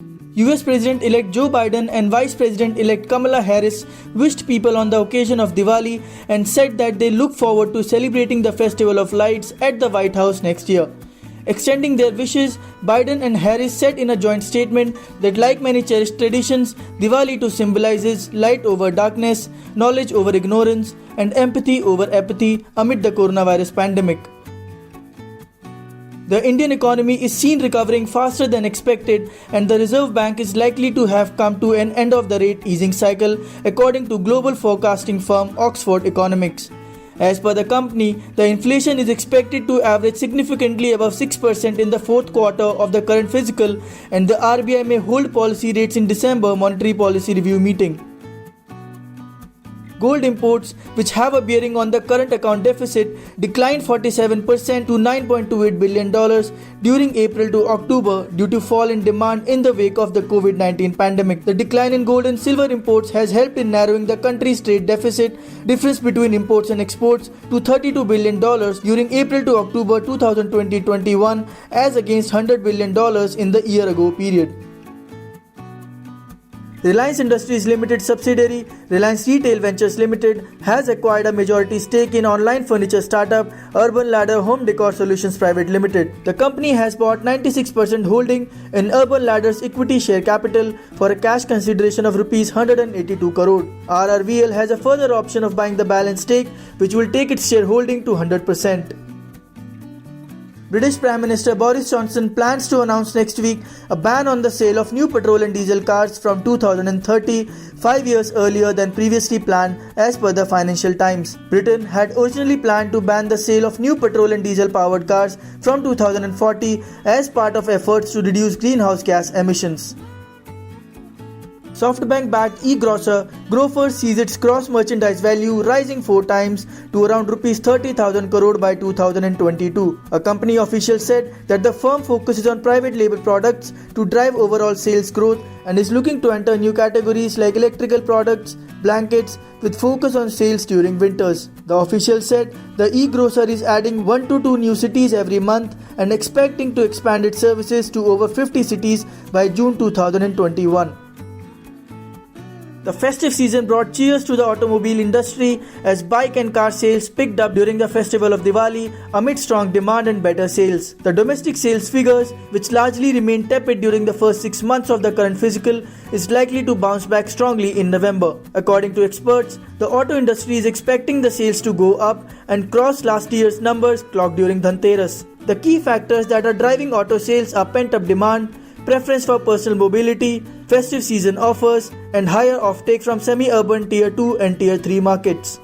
US President-elect Joe Biden and Vice President-elect Kamala Harris wished people on the occasion of Diwali and said that they look forward to celebrating the Festival of Lights at the White House next year. Extending their wishes, Biden and Harris said in a joint statement that like many cherished traditions, Diwali too symbolizes light over darkness, knowledge over ignorance, and empathy over apathy amid the coronavirus pandemic. The Indian economy is seen recovering faster than expected, and the Reserve Bank is likely to have come to an end of the rate easing cycle, according to global forecasting firm Oxford Economics. As per the company, the inflation is expected to average significantly above 6% in the fourth quarter of the current fiscal, and the RBI may hold policy rates in December monetary policy review meeting. Gold imports, which have a bearing on the current account deficit, declined 47% to $9.28 billion during April to October due to fall in demand in the wake of the COVID-19 pandemic. The decline in gold and silver imports has helped in narrowing the country's trade deficit difference between imports and exports to $32 billion during April to October 2020-21 as against $100 billion in the year-ago period. Reliance Industries Limited subsidiary Reliance Retail Ventures Limited has acquired a majority stake in online furniture startup Urban Ladder Home Decor Solutions Private Limited. The company has bought 96% holding in Urban Ladder's equity share capital for a cash consideration of Rs 182 crore. RRVL has a further option of buying the balance stake, which will take its shareholding to 100%. British Prime Minister Boris Johnson plans to announce next week a ban on the sale of new petrol and diesel cars from 2030, 5 years earlier than previously planned, as per the Financial Times. Britain had originally planned to ban the sale of new petrol and diesel powered cars from 2040 as part of efforts to reduce greenhouse gas emissions. SoftBank-backed e-grocer Grofers sees its gross merchandise value rising 4 times to around Rs 30,000 crore by 2022. A company official said that the firm focuses on private label products to drive overall sales growth and is looking to enter new categories like electrical products, blankets, with focus on sales during winters. The official said the e-grocer is adding 1 to 2 new cities every month and expecting to expand its services to over 50 cities by June 2021. The festive season brought cheers to the automobile industry as bike and car sales picked up during the festival of Diwali amid strong demand and better sales. The domestic sales figures, which largely remained tepid during the first 6 months of the current fiscal, is likely to bounce back strongly in November. According to experts, the auto industry is expecting the sales to go up and cross last year's numbers clocked during Dhanteras. The key factors that are driving auto sales are pent-up demand, preference for personal mobility, festive season offers, and higher offtake from semi-urban Tier 2 and Tier 3 markets.